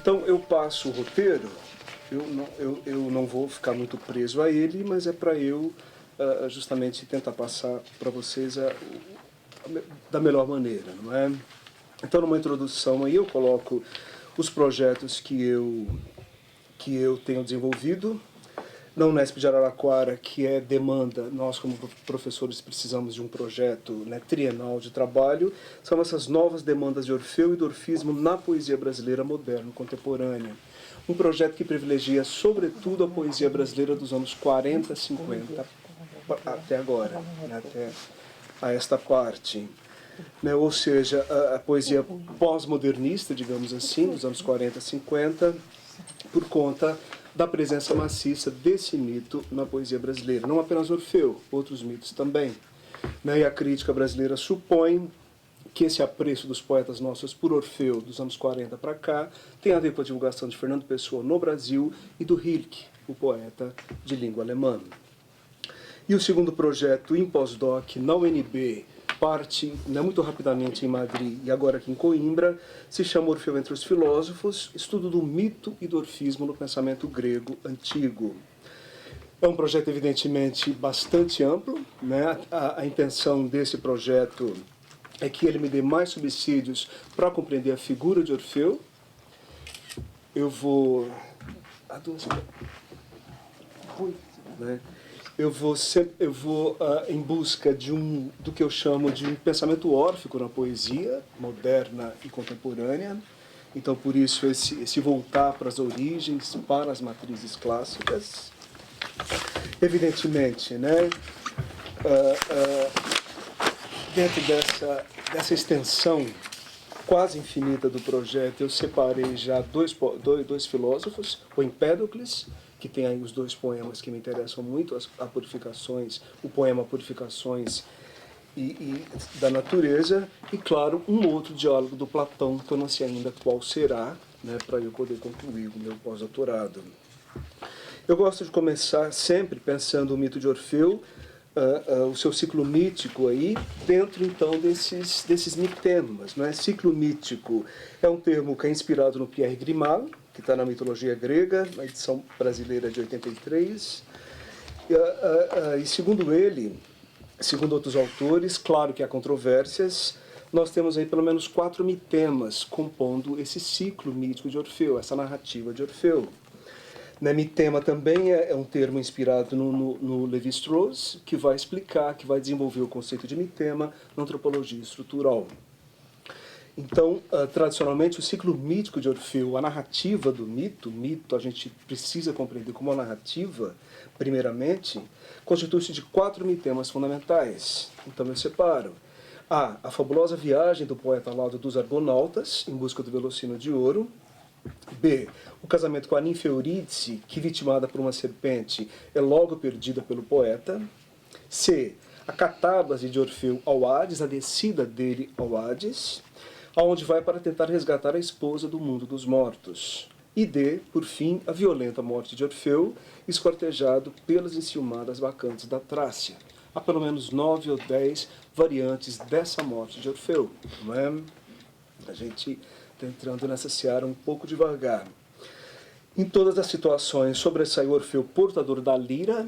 Então eu passo o roteiro, eu não vou ficar muito preso a ele, mas é para eu justamente tentar passar para vocês da melhor maneira, não é? Então, numa introdução aí eu coloco os projetos que eu tenho desenvolvido na Unesp de Araraquara, que é demanda, nós como professores precisamos de um projeto, né, trienal de trabalho, são essas novas demandas de Orfeu e do orfismo na poesia brasileira moderna, contemporânea. Um projeto que privilegia, sobretudo, a poesia brasileira dos anos 40, 50, até agora, né, até a esta parte. Né, ou seja, a poesia pós-modernista, digamos assim, dos anos 40, 50, por conta da presença maciça desse mito na poesia brasileira. Não apenas Orfeu, outros mitos também. Né, e a crítica brasileira supõe que esse apreço dos poetas nossos por Orfeu, dos anos 40 para cá, tem a ver com a divulgação de Fernando Pessoa no Brasil e do Rilke, o poeta de língua alemã. E o segundo projeto, em pós-doc, na UNB, parte, né, muito rapidamente em Madrid e agora aqui em Coimbra, se chama Orfeu entre os Filósofos, estudo do mito e do orfismo no pensamento grego antigo. É um projeto, evidentemente, bastante amplo, né? A intenção desse projeto é que ele me dê mais subsídios para compreender a figura de Orfeu. Eu vou... né? Eu vou em busca do que eu chamo de um pensamento órfico na poesia moderna e contemporânea. Então, por isso, esse voltar para as origens, para as matrizes clássicas. Evidentemente, né, dentro dessa extensão quase infinita do projeto, eu separei já dois filósofos, o Empédocles, que tem aí os dois poemas que me interessam muito, as Purificações, o poema Purificações e da Natureza, e, claro, um outro diálogo do Platão, que eu não sei ainda qual será, né, para eu poder concluir o meu pós-doutorado. Eu gosto de começar sempre pensando o mito de Orfeu, o seu ciclo mítico aí, dentro então desses mitemas. Né? Ciclo mítico é um termo que é inspirado no Pierre Grimald, que está na mitologia grega, na edição brasileira de 83. E segundo ele, segundo outros autores, claro que há controvérsias, nós temos aí pelo menos 4 mitemas compondo esse ciclo mítico de Orfeu, essa narrativa de Orfeu. Né, mitema também é um termo inspirado no Lévi-Strauss, que vai explicar, que vai desenvolver o conceito de mitema na antropologia estrutural. Então, tradicionalmente, o ciclo mítico de Orfeu, a narrativa do mito a gente precisa compreender como uma narrativa, primeiramente, constitui-se de 4 mitemas fundamentais. Então, eu separo. A fabulosa viagem do poeta ao lado dos argonautas, em busca do Velocino de ouro. B. O casamento com a ninfa Eurídice, que, vitimada por uma serpente, é logo perdida pelo poeta. C. A catábase de Orfeu ao Hades, a descida dele ao Hades, aonde vai para tentar resgatar a esposa do mundo dos mortos. E D. Por fim, a violenta morte de Orfeu, esquartejado pelas enciumadas bacantes da Trácia. Há pelo menos 9 ou 10 variantes dessa morte de Orfeu. Não é? A gente está entrando nessa seara um pouco devagar. Em todas as situações, sobressai o Orfeu portador da lira,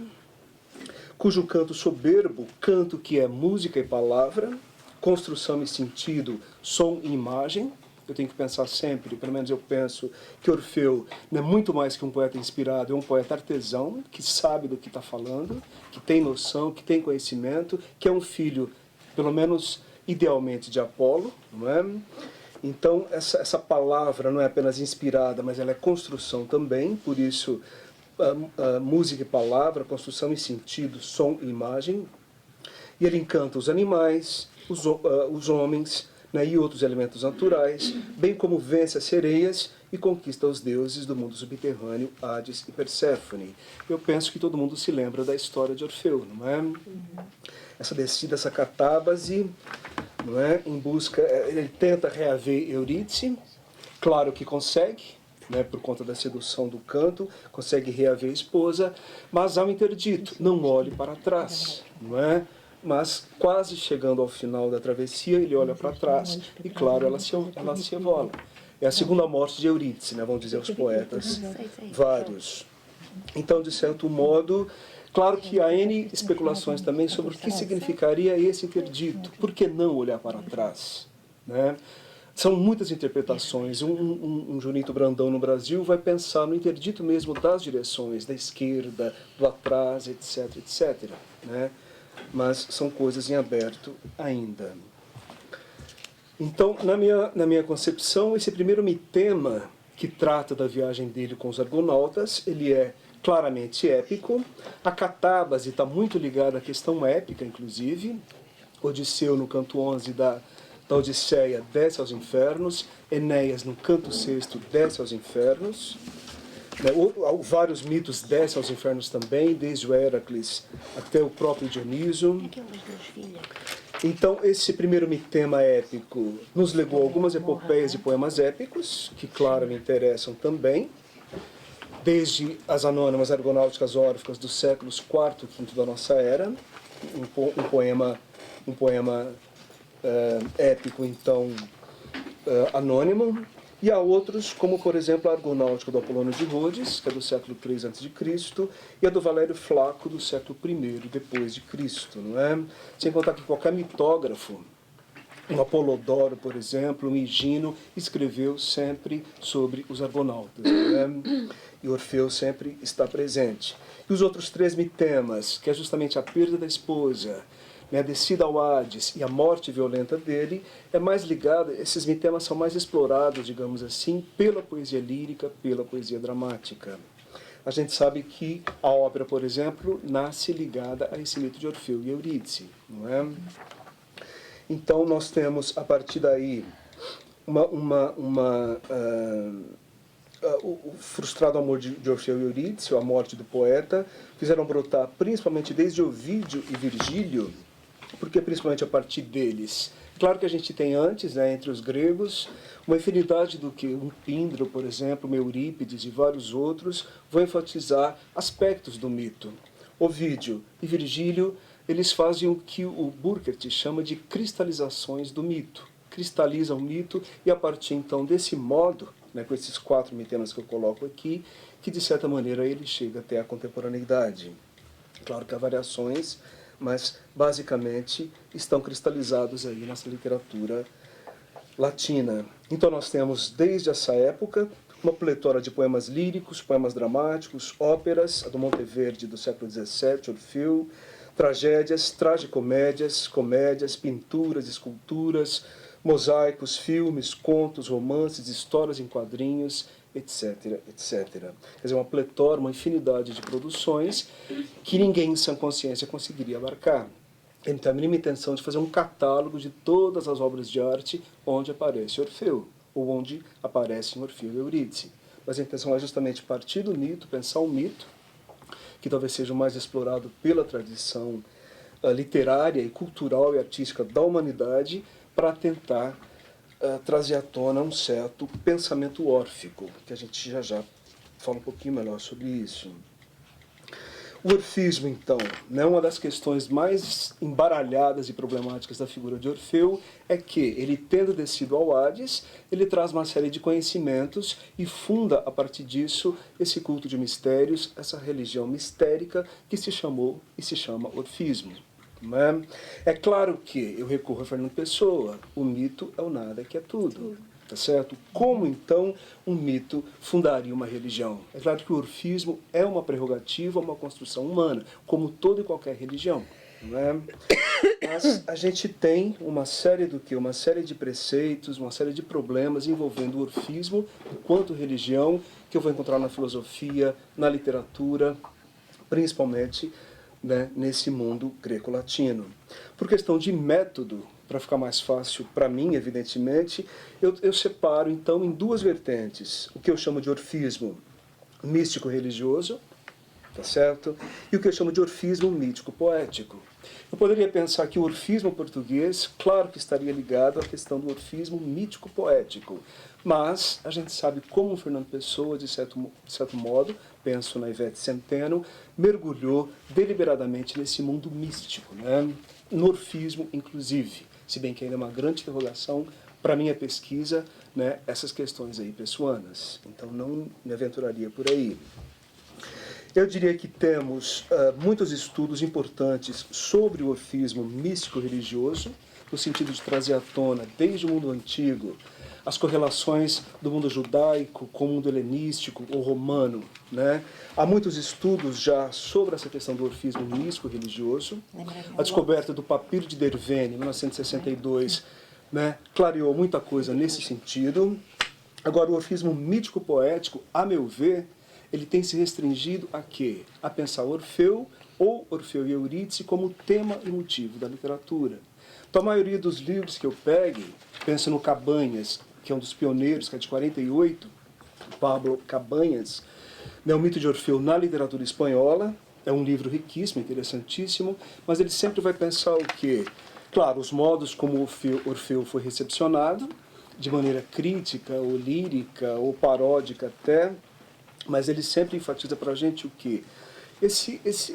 cujo canto soberbo, canto que é música e palavra, construção e sentido, som e imagem. Eu tenho que pensar sempre, pelo menos eu penso, que Orfeu não é muito mais que um poeta inspirado, é um poeta artesão, que sabe do que está falando, que tem noção, que tem conhecimento, que é um filho, pelo menos idealmente, de Apolo, não é? Então, essa palavra não é apenas inspirada, mas ela é construção também, por isso, música e palavra, construção e sentido, som e imagem. E ele encanta os animais, os homens, né, e outros elementos naturais, bem como vence as sereias e conquista os deuses do mundo subterrâneo, Hades e Perséfone. Eu penso que todo mundo se lembra da história de Orfeu, não é? Essa descida, essa catábase, não é? Em busca, ele tenta reaver Eurídice, claro que consegue, né, por conta da sedução do canto, consegue reaver a esposa, mas há um interdito, não olhe para trás, não é? Mas quase chegando ao final da travessia, ele olha para trás e, claro, ela se evola. É a segunda morte de Eurídice, né, vão dizer os poetas, vários. Então, de certo modo, claro que há N especulações também sobre o que significaria esse interdito. Por que não olhar para trás? Né? São muitas interpretações. Um Junito Brandão no Brasil vai pensar no interdito mesmo das direções, da esquerda, do atrás, etc, etc. Né? Mas são coisas em aberto ainda. Então, na minha concepção, esse primeiro mitema que trata da viagem dele com os argonautas, ele é claramente épico. A catábase está muito ligada à questão épica, inclusive. Odisseu, no canto 11 da Odisseia, desce aos infernos. Enéas, no canto 6º, desce aos infernos. Vários mitos descem aos infernos também, desde o Héracles até o próprio Dioniso. Então, esse primeiro mitema épico nos legou algumas epopeias e poemas épicos, que, claro, me interessam também, desde as anônimas argonáuticas órficas dos séculos IV e V da nossa era, um poema épico, então, anônimo, e há outros, como, por exemplo, a Argonáutica do Apolônio de Rhodes, que é do século III a.C., e a do Valério Flaco, do século I depois de Cristo, não é? Sem contar que qualquer mitógrafo, um Apolodoro, por exemplo, um Higino, escreveu sempre sobre os argonautas, não é? E Orfeu sempre está presente. E os outros 3 mitemas, que é justamente a perda da esposa, a descida ao Hades e a morte violenta dele, é mais ligada, esses mitemas são mais explorados, digamos assim, pela poesia lírica, pela poesia dramática. A gente sabe que a ópera, por exemplo, nasce ligada a esse mito de Orfeu e Eurídice, não é? Então nós temos, a partir daí, o frustrado amor de Orfeu e Eurídice, ou a morte do poeta, fizeram brotar, principalmente desde Ovídio e Virgílio, porque principalmente a partir deles. Claro que a gente tem antes, né, entre os gregos, uma infinidade do que um Píndaro, por exemplo, um Eurípides e vários outros vão enfatizar aspectos do mito. Ovídio e Virgílio, eles fazem o que o Burckhardt chama de cristalizações do mito. Cristalizam o mito e a partir então desse modo, né, com esses 4 mitemas que eu coloco aqui, que de certa maneira ele chega até a contemporaneidade. Claro que há variações, mas basicamente estão cristalizados aí nessa literatura latina. Então nós temos desde essa época uma pletora de poemas líricos, poemas dramáticos, óperas, a do Monteverde do século XVII, Orfeu, tragédias, tragicomédias, comédias, pinturas, esculturas, mosaicos, filmes, contos, romances, histórias em quadrinhos, etc, etc. Quer dizer, uma pletora, uma infinidade de produções que ninguém em sã consciência conseguiria abarcar. Ele tem a mínima intenção de fazer um catálogo de todas as obras de arte onde aparece Orfeu, ou onde aparecem Orfeu e Eurídice. Mas a intenção é justamente partir do mito, pensar o mito, que talvez seja o mais explorado pela tradição literária e cultural e artística da humanidade, para tentar trazer à tona um certo pensamento órfico, que a gente já fala um pouquinho melhor sobre isso. O orfismo, então, né, uma das questões mais embaralhadas e problemáticas da figura de Orfeu é que, ele tendo descido ao Hades, ele traz uma série de conhecimentos e funda, a partir disso, esse culto de mistérios, essa religião mistérica que se chamou e se chama orfismo. É claro que eu recorro a Fernando Pessoa, o mito é o nada que é tudo. Tá certo? Como, então, um mito fundaria uma religião? É claro que o orfismo é uma prerrogativa, uma construção humana, como toda e qualquer religião. Não é? Mas a gente tem uma série de preceitos, uma série de problemas envolvendo o orfismo enquanto religião, que eu vou encontrar na filosofia, na literatura, principalmente, né, nesse mundo greco-latino. Por questão de método, para ficar mais fácil para mim, evidentemente, eu separo então em 2 vertentes, o que eu chamo de orfismo místico-religioso, tá certo? E o que eu chamo de orfismo mítico-poético. Eu poderia pensar que o orfismo português, claro que estaria ligado à questão do orfismo mítico-poético, mas a gente sabe como o Fernando Pessoa, de certo modo, penso na Ivete Centeno, mergulhou deliberadamente nesse mundo místico, né? No orfismo, inclusive, se bem que ainda é uma grande interrogação para a minha pesquisa, né, essas questões aí pessoanas. Então não me aventuraria por aí. Eu diria que temos muitos estudos importantes sobre o orfismo místico-religioso, no sentido de trazer à tona, desde o mundo antigo, as correlações do mundo judaico com o mundo helenístico ou romano, né? Há muitos estudos já sobre essa questão do orfismo místico-religioso. A descoberta do papiro de Derveni, em 1962, né, clareou muita coisa nesse sentido. Agora, o orfismo mítico-poético, a meu ver, ele tem se restringido a quê? A pensar Orfeu ou Orfeu e Eurídice como tema e motivo da literatura. Então, a maioria dos livros que eu pegue, penso no Cabanhas, que é um dos pioneiros, que é de 48, Pablo Cabanhas, né, o mito de Orfeu na literatura espanhola. É um livro riquíssimo, interessantíssimo, mas ele sempre vai pensar o quê? Claro, os modos como Orfeu foi recepcionado, de maneira crítica, ou lírica, ou paródica até, mas ele sempre enfatiza para a gente o quê?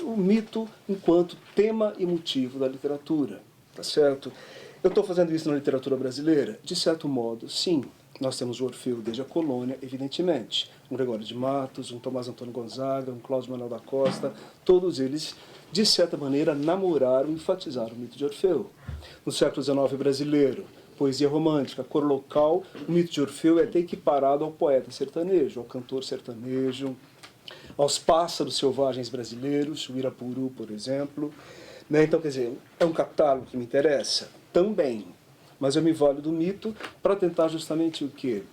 O mito enquanto tema e motivo da literatura, tá certo? Eu estou fazendo isso na literatura brasileira? De certo modo, sim. Nós temos o Orfeu desde a colônia, evidentemente. Um Gregório de Matos, um Tomás Antônio Gonzaga, um Cláudio Manuel da Costa, todos eles, de certa maneira, namoraram e enfatizaram o mito de Orfeu. No século XIX brasileiro, poesia romântica, cor local, o mito de Orfeu é até equiparado ao poeta sertanejo, ao cantor sertanejo, aos pássaros selvagens brasileiros, o Irapuru, por exemplo. Né? Então, quer dizer, é um catálogo que me interessa? Também. Mas eu me valho do mito para tentar justamente o quê?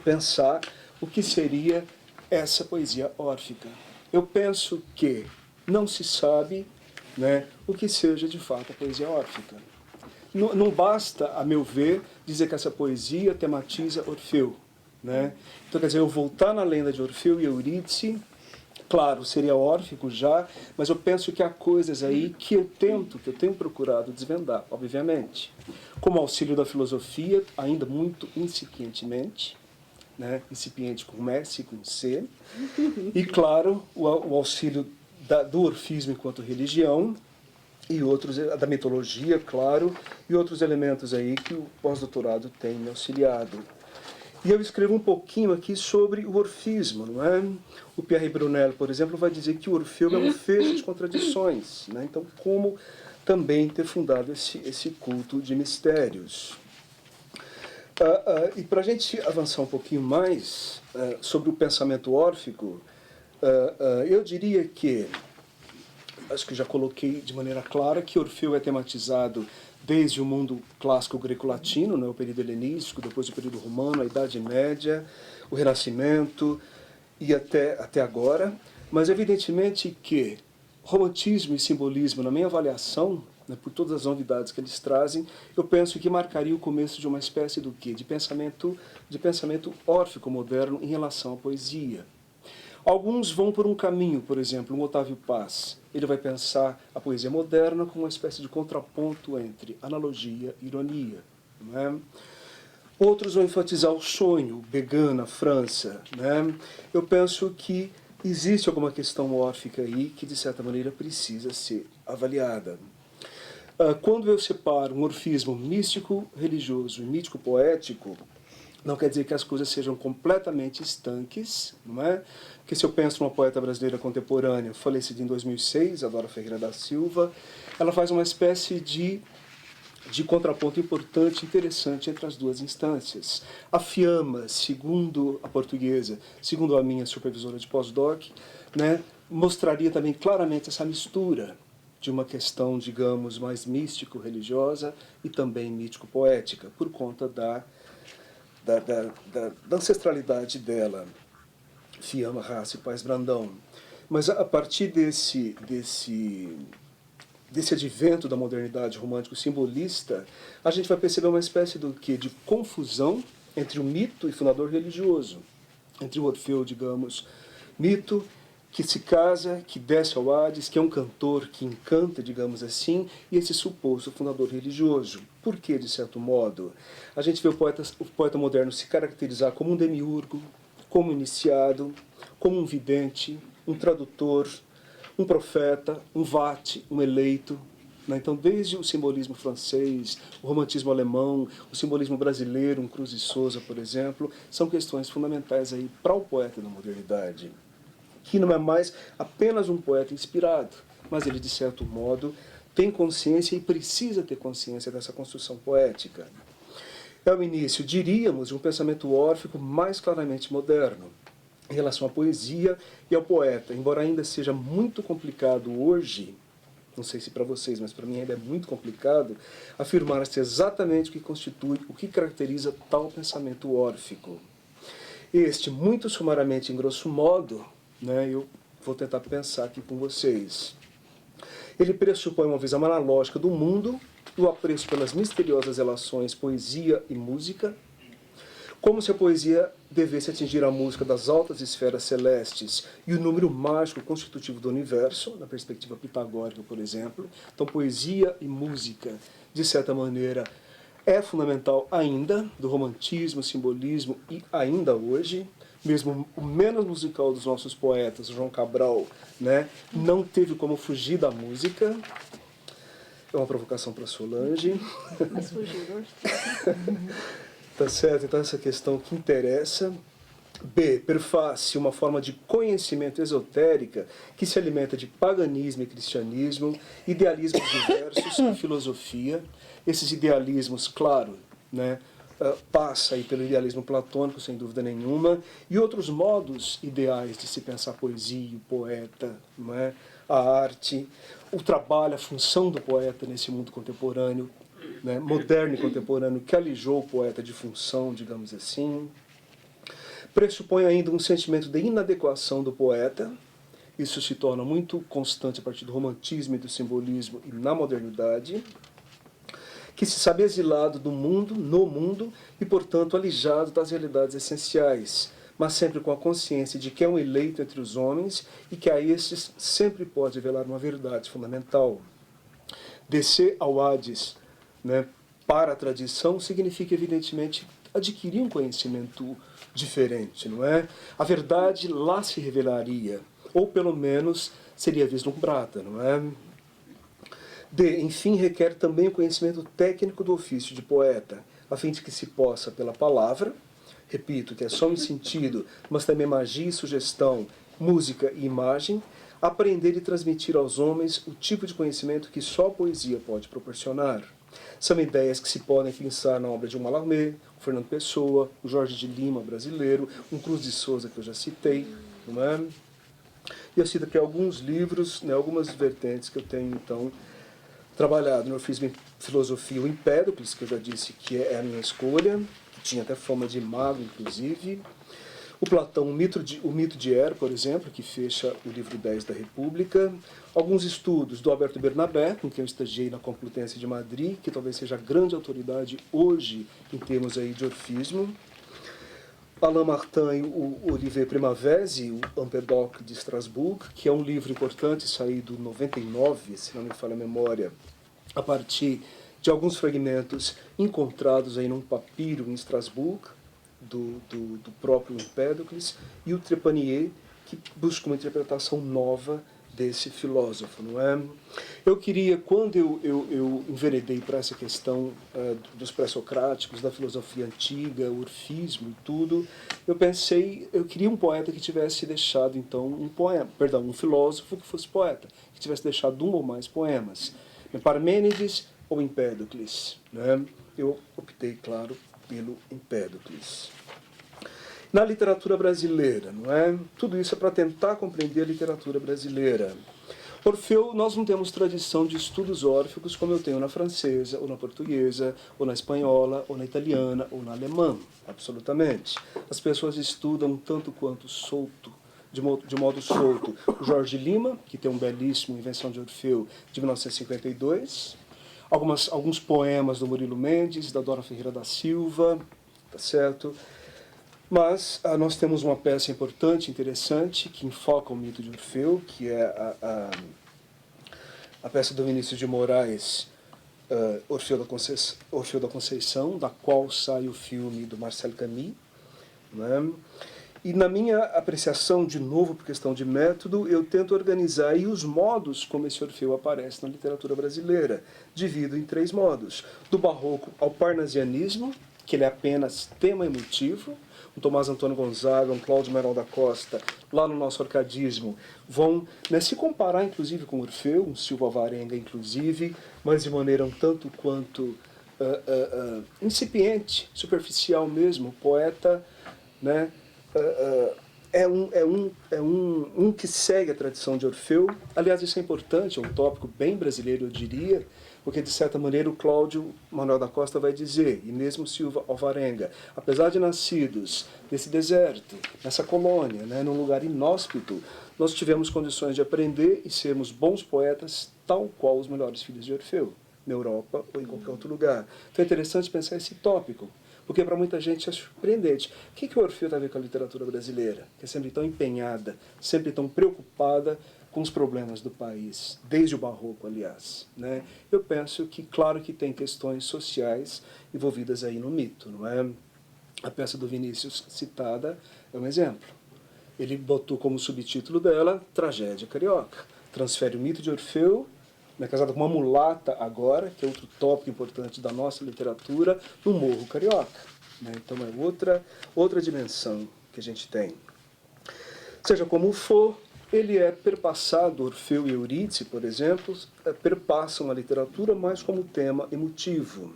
Pensar o que seria essa poesia órfica. Eu penso que não se sabe, né, o que seja de fato a poesia órfica. Não basta, a meu ver, dizer que essa poesia tematiza Orfeu. Né? Então, quer dizer, eu voltar na lenda de Orfeu e Eurídice, claro, seria órfico já, mas eu penso que há coisas aí que eu tenho procurado desvendar, obviamente. Como auxílio da filosofia, ainda muito incipientemente, né? Incipiente com S e com C. E, claro, o auxílio do orfismo enquanto religião, e outros, da mitologia, claro, e outros elementos aí que o pós-doutorado tem me auxiliado. E eu escrevo um pouquinho aqui sobre o orfismo, não é? O Pierre Brunel, por exemplo, vai dizer que o Orfeu é um fecho de contradições, né? Então, como também ter fundado esse culto de mistérios? E para a gente avançar um pouquinho mais sobre o pensamento órfico, eu diria que acho que já coloquei de maneira clara que Orfeu é tematizado desde o mundo clássico greco-latino, né, o período helenístico, depois o período romano, a Idade Média, o Renascimento e até agora. Mas evidentemente que romantismo e simbolismo, na minha avaliação, né, por todas as novidades que eles trazem, eu penso que marcaria o começo de uma espécie do quê? De pensamento órfico moderno em relação à poesia. Alguns vão por um caminho, por exemplo, um Otávio Paz. Ele vai pensar a poesia moderna como uma espécie de contraponto entre analogia e ironia. Não é? Outros vão enfatizar o sonho, Beguin na França. Né? Eu penso que existe alguma questão órfica aí que, de certa maneira, precisa ser avaliada. Quando eu separo um orfismo místico, religioso e mítico-poético, não quer dizer que as coisas sejam completamente estanques, não é? Porque se eu penso numa poeta brasileira contemporânea, falecida em 2006, Adora Ferreira da Silva, ela faz uma espécie de contraponto importante, interessante entre as duas instâncias. A Fiamma, segundo a portuguesa, segundo a minha supervisora de pós-doc, né, mostraria também claramente essa mistura de uma questão, digamos, mais místico-religiosa e também mítico-poética, por conta da ancestralidade dela, Fiamma, Raça e Paz Brandão. Mas a partir desse advento da modernidade romântico-simbolista, a gente vai perceber uma espécie do quê? De confusão entre o mito e fundador religioso. Entre o Orfeu, digamos, mito, que se casa, que desce ao Hades, que é um cantor que encanta, digamos assim, e esse suposto fundador religioso. Por que, de certo modo? A gente vê o poeta moderno se caracterizar como um demiurgo, como um iniciado, como um vidente, um tradutor, um profeta, um vate, um eleito. né? Então, desde o simbolismo francês, o romantismo alemão, o simbolismo brasileiro, um Cruz de Souza, por exemplo, são questões fundamentais aí para o poeta da modernidade, que não é mais apenas um poeta inspirado, mas ele, de certo modo, tem consciência e precisa ter consciência dessa construção poética. É o início, diríamos, de um pensamento órfico mais claramente moderno em relação à poesia e ao poeta, embora ainda seja muito complicado hoje, não sei se para vocês, mas para mim ainda é muito complicado, afirmar-se exatamente o que constitui, o que caracteriza tal pensamento órfico. Este, muito sumariamente, em grosso modo, né, eu vou tentar pensar aqui com vocês. Ele pressupõe uma visão analógica do mundo, o apreço pelas misteriosas relações poesia e música, como se a poesia devesse atingir a música das altas esferas celestes e o número mágico constitutivo do universo, na perspectiva pitagórica, por exemplo. Então, poesia e música, de certa maneira, é fundamental ainda, do romantismo, simbolismo e ainda hoje. Mesmo o menos musical dos nossos poetas, João Cabral, né, não teve como fugir da música. É uma provocação para Solange. Mas fugiu. Tá certo? Então, essa questão que interessa. B. Perface, uma forma de conhecimento esotérica que se alimenta de paganismo e cristianismo, idealismos diversos e filosofia. Esses idealismos, claro, né, passa aí pelo idealismo platônico, sem dúvida nenhuma, e outros modos ideais de se pensar a poesia, o poeta, não é? A arte, o trabalho, a função do poeta nesse mundo contemporâneo, né, moderno e contemporâneo, que alijou o poeta de função, digamos assim. Pressupõe ainda um sentimento de inadequação do poeta. Isso se torna muito constante a partir do romantismo e do simbolismo e na modernidade, que se sabe exilado do mundo, no mundo, e, portanto, alijado das realidades essenciais, mas sempre com a consciência de que é um eleito entre os homens e que a estes sempre pode revelar uma verdade fundamental. Descer ao Hades, né, para a tradição significa, evidentemente, adquirir um conhecimento diferente, não é? A verdade lá se revelaria, ou pelo menos seria vislumbrada, não é? D. Enfim, requer também o conhecimento técnico do ofício de poeta, a fim de que se possa, pela palavra, repito, que é só um sentido, mas também magia e sugestão, música e imagem, aprender e transmitir aos homens o tipo de conhecimento que só a poesia pode proporcionar. São ideias que se podem pensar na obra de um Mallarmé, o Fernando Pessoa, o Jorge de Lima, brasileiro, um Cruz de Souza, que eu já citei, não é? E eu cito aqui alguns livros, né, algumas vertentes que eu tenho, então, trabalhado. Eu fiz filosofia, o Empédocles, que eu já disse que é a minha escolha, que tinha até fama de mago, inclusive. O Platão, o mito de Er, por exemplo, que fecha o livro 10 da República. Alguns estudos do Alberto Bernabé, com quem eu estagiei na Complutense de Madrid, que talvez seja a grande autoridade hoje em termos aí de orfismo. Alain Martin e o Olivier Primavesi, o Empédocle de Strasbourg, que é um livro importante, saído em 99, se não me falha a memória, a partir de alguns fragmentos encontrados aí num papiro em Strasbourg, do próprio Empédocles, e o Trepanier, que busca uma interpretação nova desse filósofo, não é? Eu queria, quando eu enveredei para essa questão dos pré-socráticos, da filosofia antiga, o orfismo e tudo, eu queria um poeta que tivesse deixado, então, um filósofo que fosse poeta, que tivesse deixado um ou mais poemas, Parmênides ou Empédocles, né? Eu optei, claro, pelo Empédocles. Na literatura brasileira, não é? Tudo isso é para tentar compreender a literatura brasileira. Orfeu, nós não temos tradição de estudos órficos como eu tenho na francesa, ou na portuguesa, ou na espanhola, ou na italiana, ou na alemã, absolutamente. As pessoas estudam tanto quanto solto, de modo solto, o Jorge Lima, que tem um belíssimo Invenção de Orfeu, de 1952, alguns poemas do Murilo Mendes, da Dora Ferreira da Silva, tá certo? Mas nós temos uma peça importante, interessante, que enfoca o mito de Orfeu, que é a peça do Vinícius de Moraes, Orfeu da Conceição, da qual sai o filme do Marcel Camus, né? E na minha apreciação, de novo, por questão de método, eu tento organizar aí os modos como esse Orfeu aparece na literatura brasileira. Divido em 3 modos. Do barroco ao parnasianismo, que ele é apenas tema e motivo. Um Tomás Antônio Gonzaga, um Cláudio Manuel da Costa, lá no nosso arcadismo, vão, né, se comparar, inclusive, com Orfeu, um Silva Alvarenga, inclusive, mas de maneira um tanto quanto incipiente, superficial mesmo. O poeta, né, um que segue a tradição de Orfeu. Aliás, isso é importante, é um tópico bem brasileiro, eu diria, porque, de certa maneira, o Cláudio Manuel da Costa vai dizer, e mesmo Silva Alvarenga, apesar de nascidos nesse deserto, nessa colônia, né, num lugar inóspito, nós tivemos condições de aprender e sermos bons poetas, tal qual os melhores filhos de Orfeu, na Europa ou em qualquer outro lugar. Então é interessante pensar esse tópico, porque para muita gente é surpreendente. O que o Orfeu tem a ver com a literatura brasileira, que é sempre tão empenhada, sempre tão preocupada com os problemas do país, desde o barroco, aliás, né? Eu penso que, claro que tem questões sociais envolvidas aí no mito, não é? A peça do Vinícius citada é um exemplo. Ele botou como subtítulo dela Tragédia Carioca. Transfere o mito de Orfeu, né, casado com uma mulata agora, que é outro tópico importante da nossa literatura, no Morro Carioca, né? Então é outra dimensão que a gente tem. Seja como for, ele é perpassado, Orfeu e Eurídice, por exemplo, perpassam a literatura mais como tema emotivo.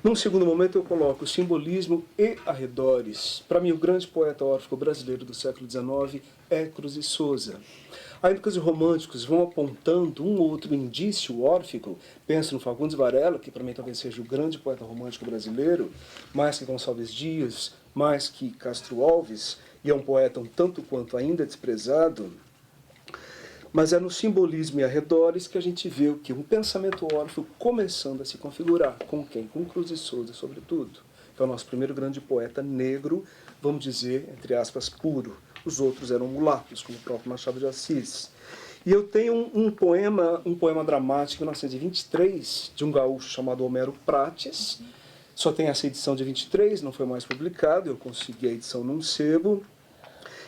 Num segundo momento eu coloco simbolismo e arredores. Para mim, o grande poeta órfico brasileiro do século XIX é Cruz de Souza. Ainda que os românticos vão apontando um ou outro indício órfico, penso no Fagundes Varela, que para mim talvez seja o grande poeta romântico brasileiro, mais que Gonçalves Dias, mais que Castro Alves, e é um poeta um tanto quanto ainda desprezado, mas é no simbolismo e arredores que a gente vê o que? Um pensamento órfico começando a se configurar. Com quem? Com Cruz de Souza, sobretudo. Que é o nosso primeiro grande poeta negro, vamos dizer, entre aspas, puro. Os outros eram mulatos, como o próprio Machado de Assis. E eu tenho um poema dramático, de 1923, de um gaúcho chamado Homero Prates. Só tem essa edição de 23, não foi mais publicado, eu consegui a edição num sebo.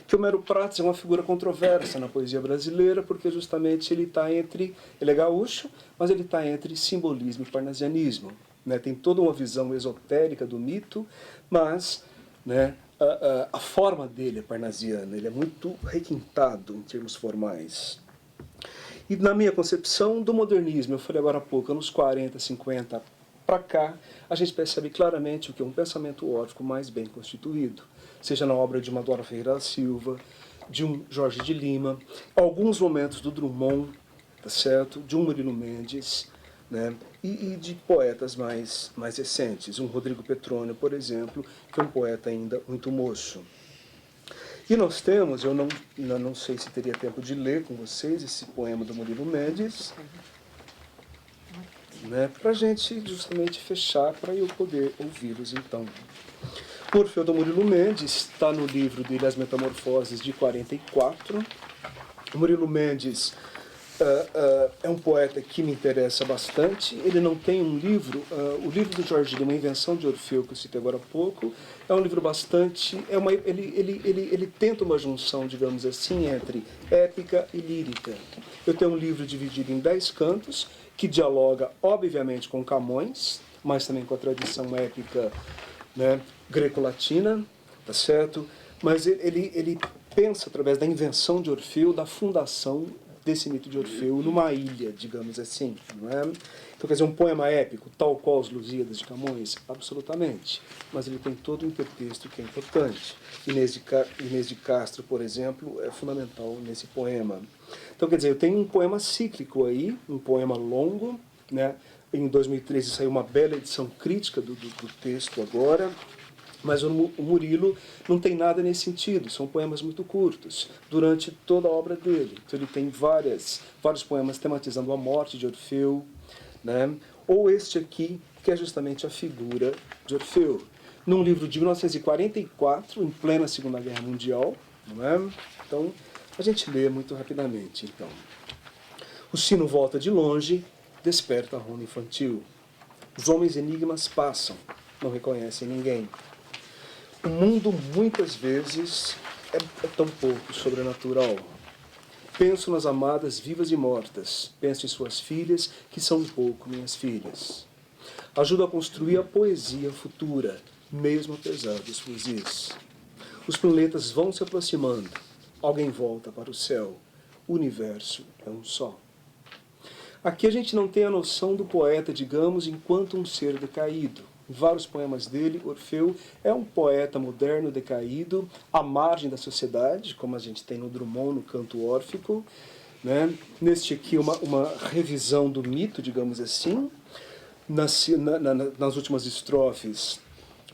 Que Homero Prates é uma figura controversa na poesia brasileira, porque justamente ele está entre... Ele é gaúcho, mas ele está entre simbolismo e parnasianismo, né? Tem toda uma visão esotérica do mito, mas, né, a forma dele é parnasiana, ele é muito requintado em termos formais. E na minha concepção do modernismo, eu falei agora há pouco, anos 40, 50 para cá, a gente percebe claramente o que é um pensamento órfico mais bem constituído, seja na obra de Madora Ferreira da Silva, de um Jorge de Lima, alguns momentos do Drummond, tá certo? De um Murilo Mendes, né? E de poetas mais recentes, um Rodrigo Petrônio, por exemplo, que é um poeta ainda muito moço. E nós temos, eu não sei se teria tempo de ler com vocês esse poema do Murilo Mendes, né, para a gente justamente fechar, para eu poder ouvi-los então. O Orfeu do Murilo Mendes está no livro dele As Metamorfoses, de 44. O Murilo Mendes é um poeta que me interessa bastante. Ele não tem um livro, o livro do Jorge Lima, A Invenção de Orfeu, que eu citei agora há pouco, é um livro bastante... ele tenta uma junção, digamos assim, entre épica e lírica. Eu tenho um livro dividido em 10 cantos, que dialoga, obviamente, com Camões, mas também com a tradição épica, né, greco-latina, tá certo? Mas ele pensa, através da invenção de Orfeu, da fundação desse mito de Orfeu numa ilha, digamos assim, não é? Então, quer dizer, um poema épico, tal qual os Lusíadas de Camões? Absolutamente. Mas ele tem todo um intertexto que é importante. Inês de Castro, por exemplo, é fundamental nesse poema. Então, quer dizer, eu tenho um poema cíclico aí, um poema longo, né? Em 2013 saiu uma bela edição crítica do texto agora, mas o Murilo não tem nada nesse sentido, são poemas muito curtos, durante toda a obra dele. Então ele tem vários poemas tematizando a morte de Orfeu, né? Ou este aqui, que é justamente a figura de Orfeu, num livro de 1944, em plena Segunda Guerra Mundial, não é? Então, a gente lê muito rapidamente. Então, o sino volta de longe, desperta a ronda infantil. Os homens enigmas passam, não reconhecem ninguém. O mundo, muitas vezes, é tão pouco sobrenatural. Penso nas amadas vivas e mortas. Penso em suas filhas, que são um pouco minhas filhas. Ajudo a construir a poesia futura, mesmo apesar dos fuzis. Os planetas vão se aproximando. Alguém volta para o céu. O universo é um só. Aqui a gente não tem a noção do poeta, digamos, enquanto um ser decaído. Em vários poemas dele, Orfeu é um poeta moderno decaído, à margem da sociedade, como a gente tem no Drummond, no Canto Órfico. Né? Neste aqui, uma revisão do mito, digamos assim. Nas últimas estrofes,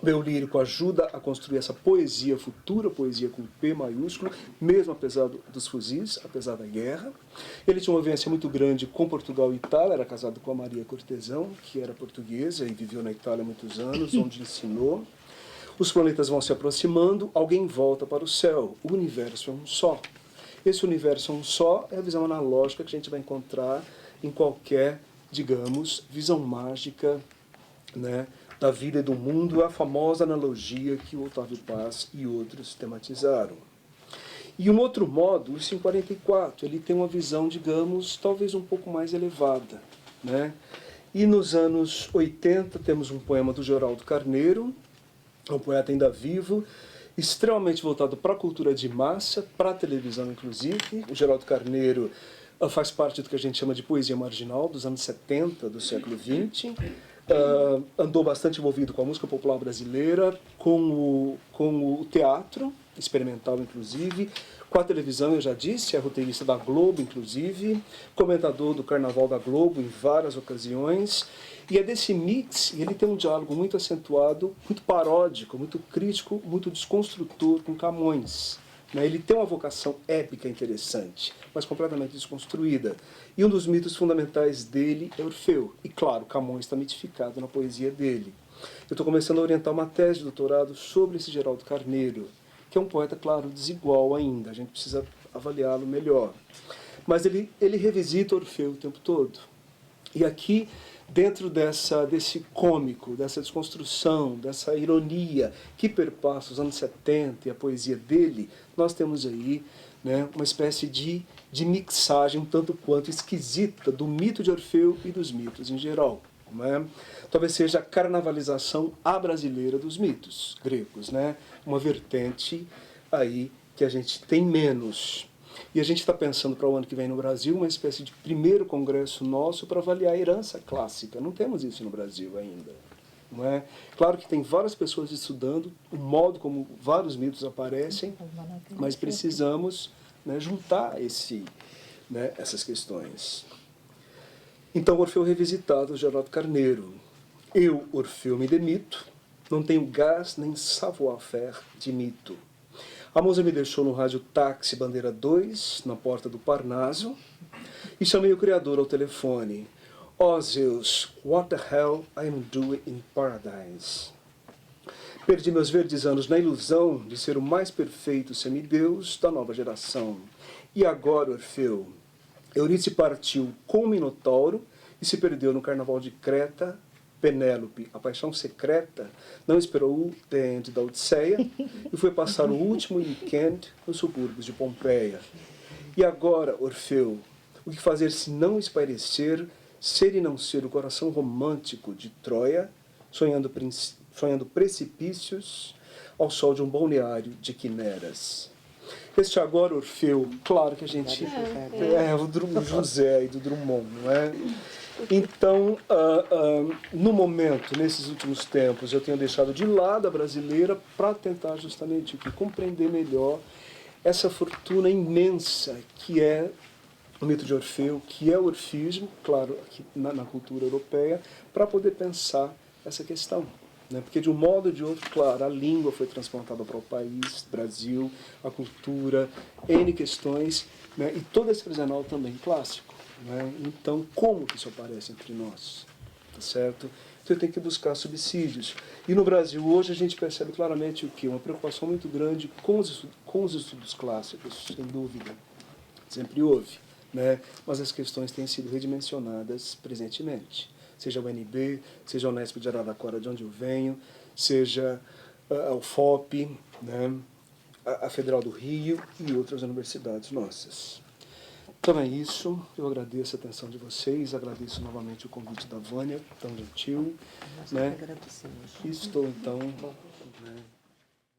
o eu lírico ajuda a construir essa poesia futura, poesia com P maiúsculo, mesmo apesar dos fuzis, apesar da guerra. Ele tinha uma vivência muito grande com Portugal e Itália, era casado com a Maria Cortesão, que era portuguesa e viveu na Itália há muitos anos, onde ensinou. Os planetas vão se aproximando, alguém volta para o céu, o universo é um só. Esse universo é um só é a visão analógica que a gente vai encontrar em qualquer, digamos, visão mágica, né, da vida e do mundo, a famosa analogia que o Otávio Paz e outros tematizaram. E um outro modo, o 544, ele tem uma visão, digamos, talvez um pouco mais elevada. Né? E nos anos 80 temos um poema do Geraldo Carneiro, um poeta ainda vivo, extremamente voltado para a cultura de massa, para a televisão inclusive. O Geraldo Carneiro faz parte do que a gente chama de poesia marginal, dos anos 70 do século XX. Andou bastante envolvido com a música popular brasileira, com o teatro experimental, inclusive, com a televisão, eu já disse, é roteirista da Globo, inclusive, comentador do Carnaval da Globo em várias ocasiões, e é desse mix, e ele tem um diálogo muito acentuado, muito paródico, muito crítico, muito desconstrutor com Camões. Ele tem uma vocação épica interessante, mas completamente desconstruída. E um dos mitos fundamentais dele é Orfeu. E, claro, Camões está mitificado na poesia dele. Eu estou começando a orientar uma tese de doutorado sobre esse Geraldo Carneiro, que é um poeta, claro, desigual ainda. A gente precisa avaliá-lo melhor. Mas ele revisita Orfeu o tempo todo. E aqui, dentro desse cômico, dessa desconstrução, dessa ironia que perpassa os anos 70 e a poesia dele, nós temos aí, né, uma espécie de mixagem um tanto quanto esquisita do mito de Orfeu e dos mitos em geral. Né? Talvez seja a carnavalização à brasileira dos mitos gregos, né? Uma vertente aí que a gente tem menos. E a gente está pensando para o ano que vem no Brasil uma espécie de primeiro congresso nosso para avaliar a herança clássica. Não temos isso no Brasil ainda. Não é? Claro que tem várias pessoas estudando o modo como vários mitos aparecem, mas precisamos, né, juntar essas questões. Então, Orfeu revisitado, Geraldo Carneiro. Eu, Orfeu, me demito, não tenho gás nem savoir-faire de mito. A musa me deixou no rádio táxi bandeira 2, na porta do Parnaso, e chamei o criador ao telefone. Oh Zeus, what the hell I am doing in paradise? Perdi meus verdes anos na ilusão de ser o mais perfeito semideus da nova geração. E agora, Orfeu, Eurídice partiu com o Minotauro e se perdeu no carnaval de Creta. Penélope, a paixão secreta, não esperou o the end da Odisseia e foi passar o último weekend nos subúrbios de Pompeia. E agora, Orfeu, o que fazer se não espairecer, ser e não ser o coração romântico de Troia, sonhando precipícios ao sol de um balneário de quimeras? Este agora, Orfeu, claro que a gente... o José e do Drummond, não é? Então, no momento, nesses últimos tempos, eu tenho deixado de lado a brasileira para tentar justamente compreender melhor essa fortuna imensa que é o mito de Orfeu, que é o orfismo, claro, aqui na cultura europeia, para poder pensar essa questão. Porque, de um modo ou de outro, claro, a língua foi transplantada para o país, Brasil, a cultura, N questões, né? E todo esse arsenal também clássico. Né? Então, como que isso aparece entre nós? Tá certo? Então, eu tenho que buscar subsídios. E no Brasil, hoje, a gente percebe claramente o quê? Uma preocupação muito grande com os estudos clássicos, sem dúvida. Sempre houve. Né? Mas as questões têm sido redimensionadas presentemente. Seja o UNB, seja a Unesp de Araraquara, de onde eu venho, seja a UFOP, né, a Federal do Rio e outras universidades nossas. Então é isso, eu agradeço a atenção de vocês, agradeço novamente o convite da Vânia, tão gentil. Nós Né? que agradecemos. E estou então, né,